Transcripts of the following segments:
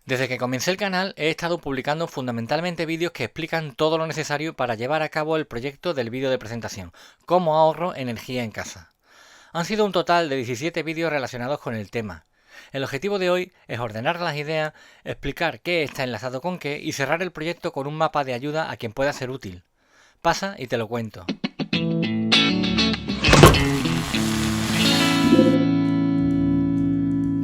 Desde que comencé el canal he estado publicando fundamentalmente vídeos que explican todo lo necesario para llevar a cabo el proyecto del vídeo de presentación, cómo ahorro energía en casa. Han sido un total de 17 vídeos relacionados con el tema. El objetivo de hoy es ordenar las ideas, explicar qué está enlazado con qué y cerrar el proyecto con un mapa de ayuda a quien pueda ser útil. Pasa y te lo cuento.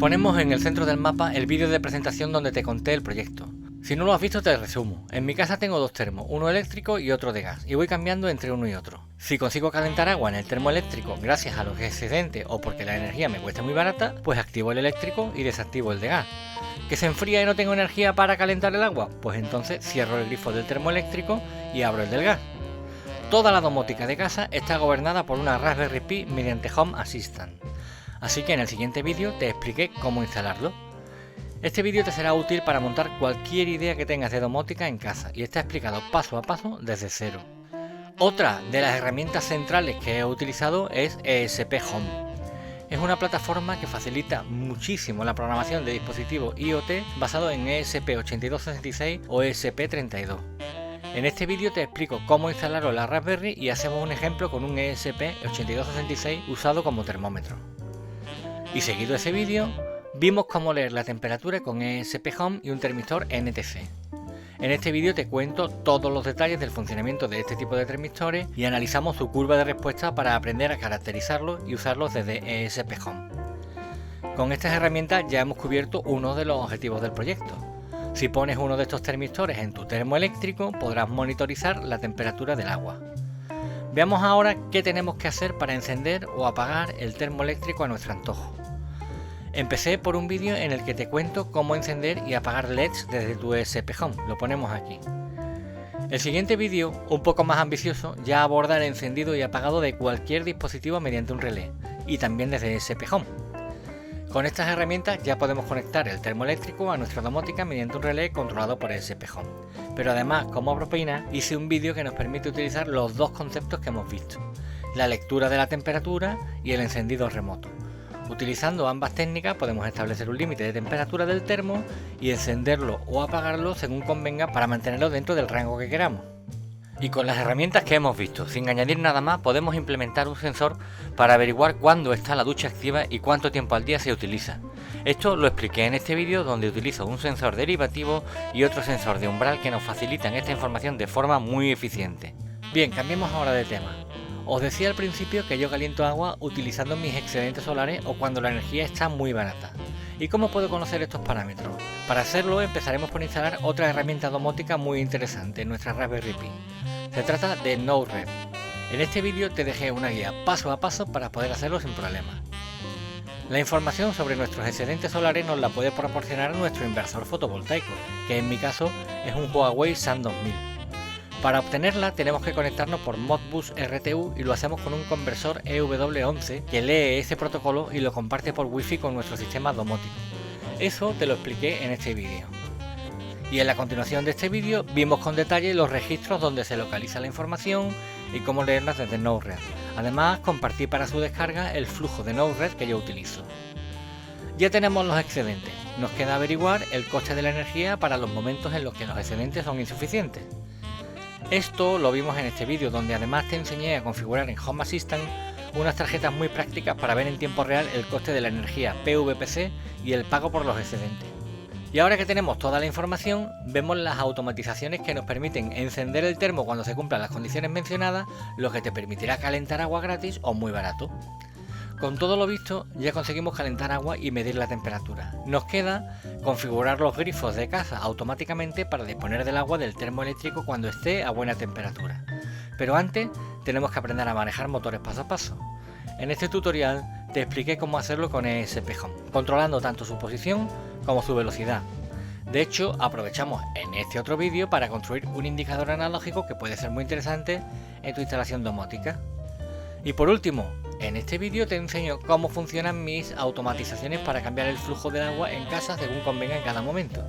Ponemos en el centro del mapa el vídeo de presentación donde te conté el proyecto. Si no lo has visto te resumo. En mi casa tengo dos termos, uno eléctrico y otro de gas, y voy cambiando entre uno y otro. Si consigo calentar agua en el termo eléctrico gracias a los excedentes o porque la energía me cuesta muy barata, pues activo el eléctrico y desactivo el de gas. ¿Que se enfría y no tengo energía para calentar el agua? Pues entonces cierro el grifo del termo eléctrico y abro el del gas. Toda la domótica de casa está gobernada por una Raspberry Pi mediante Home Assistant. Así que en el siguiente vídeo te expliqué cómo instalarlo. Este vídeo te será útil para montar cualquier idea que tengas de domótica en casa y está explicado paso a paso desde cero. Otra de las herramientas centrales que he utilizado es ESP Home. Es una plataforma que facilita muchísimo la programación de dispositivos IoT basado en ESP8266 o ESP32. En este vídeo te explico cómo instalarlo en la Raspberry y hacemos un ejemplo con un ESP8266 usado como termómetro. Y seguido ese vídeo, vimos cómo leer la temperatura con ESP Home y un termistor NTC. En este vídeo te cuento todos los detalles del funcionamiento de este tipo de termistores y analizamos su curva de respuesta para aprender a caracterizarlos y usarlos desde ESP Home. Con estas herramientas ya hemos cubierto uno de los objetivos del proyecto. Si pones uno de estos termistores en tu termo eléctrico, podrás monitorizar la temperatura del agua. Veamos ahora qué tenemos que hacer para encender o apagar el termo eléctrico a nuestro antojo. Empecé por un vídeo en el que te cuento cómo encender y apagar LEDs desde tu ESP Home, lo ponemos aquí. El siguiente vídeo, un poco más ambicioso, ya aborda el encendido y apagado de cualquier dispositivo mediante un relé, y también desde ESP Home. Con estas herramientas ya podemos conectar el termo eléctrico a nuestra domótica mediante un relé controlado por ESP Home. Pero además, como propina, hice un vídeo que nos permite utilizar los dos conceptos que hemos visto, la lectura de la temperatura y el encendido remoto. Utilizando ambas técnicas podemos establecer un límite de temperatura del termo y encenderlo o apagarlo según convenga para mantenerlo dentro del rango que queramos. Y con las herramientas que hemos visto, sin añadir nada más, podemos implementar un sensor para averiguar cuándo está la ducha activa y cuánto tiempo al día se utiliza. Esto lo expliqué en este vídeo donde utilizo un sensor derivativo y otro sensor de umbral que nos facilitan esta información de forma muy eficiente. Bien, cambiemos ahora de tema. Os decía al principio que yo caliento agua utilizando mis excedentes solares o cuando la energía está muy barata. ¿Y cómo puedo conocer estos parámetros? Para hacerlo empezaremos por instalar otra herramienta domótica muy interesante en nuestra Raspberry Pi. Se trata de Node-RED. En este vídeo te dejé una guía paso a paso para poder hacerlo sin problemas. La información sobre nuestros excedentes solares nos la puede proporcionar nuestro inversor fotovoltaico, que en mi caso es un Huawei SUN 2000. Para obtenerla tenemos que conectarnos por Modbus RTU y lo hacemos con un conversor EW11 que lee ese protocolo y lo comparte por Wi-Fi con nuestro sistema domótico. Eso te lo expliqué en este vídeo. Y en la continuación de este vídeo vimos con detalle los registros donde se localiza la información y cómo leerlas desde Node-RED. Además compartí para su descarga el flujo de Node-RED que yo utilizo. Ya tenemos los excedentes, nos queda averiguar el coste de la energía para los momentos en los que los excedentes son insuficientes. Esto lo vimos en este vídeo donde además te enseñé a configurar en Home Assistant unas tarjetas muy prácticas para ver en tiempo real el coste de la energía PVPC y el pago por los excedentes. Y ahora que tenemos toda la información, vemos las automatizaciones que nos permiten encender el termo cuando se cumplan las condiciones mencionadas, lo que te permitirá calentar agua gratis o muy barato. Con todo lo visto, ya conseguimos calentar agua y medir la temperatura. Nos queda configurar los grifos de casa automáticamente para disponer del agua del termo eléctrico cuando esté a buena temperatura. Pero antes, tenemos que aprender a manejar motores paso a paso. En este tutorial te expliqué cómo hacerlo con ESP Home, controlando tanto su posición como su velocidad. De hecho, aprovechamos en este otro vídeo para construir un indicador analógico que puede ser muy interesante en tu instalación domótica. Y por último, en este vídeo te enseño cómo funcionan mis automatizaciones para cambiar el flujo del agua en casa según convenga en cada momento.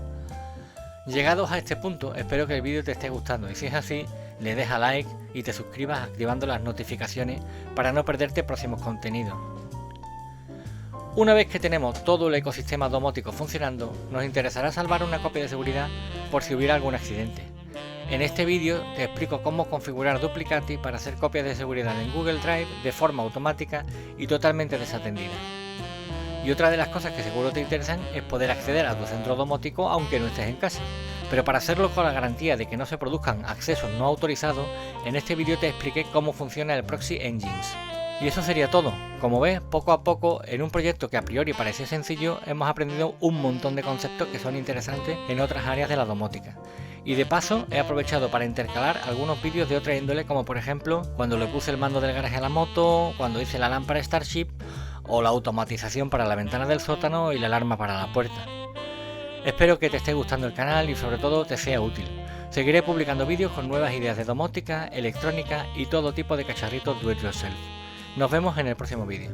Llegados a este punto, espero que el vídeo te esté gustando y si es así, le des a like y te suscribas activando las notificaciones para no perderte próximos contenidos. Una vez que tenemos todo el ecosistema domótico funcionando, nos interesará salvar una copia de seguridad por si hubiera algún accidente. En este vídeo te explico cómo configurar Duplicati para hacer copias de seguridad en Google Drive de forma automática y totalmente desatendida. Y otra de las cosas que seguro te interesan es poder acceder a tu centro domótico aunque no estés en casa. Pero para hacerlo con la garantía de que no se produzcan accesos no autorizados, en este vídeo te expliqué cómo funciona el Proxy Engines. Y eso sería todo. Como ves, poco a poco, en un proyecto que a priori parecía sencillo, hemos aprendido un montón de conceptos que son interesantes en otras áreas de la domótica. Y de paso, he aprovechado para intercalar algunos vídeos de otra índole, como por ejemplo, cuando le puse el mando del garaje a la moto, cuando hice la lámpara Starship, o la automatización para la ventana del sótano y la alarma para la puerta. Espero que te esté gustando el canal y sobre todo te sea útil. Seguiré publicando vídeos con nuevas ideas de domótica, electrónica y todo tipo de cacharritos do it yourself. Nos vemos en el próximo vídeo.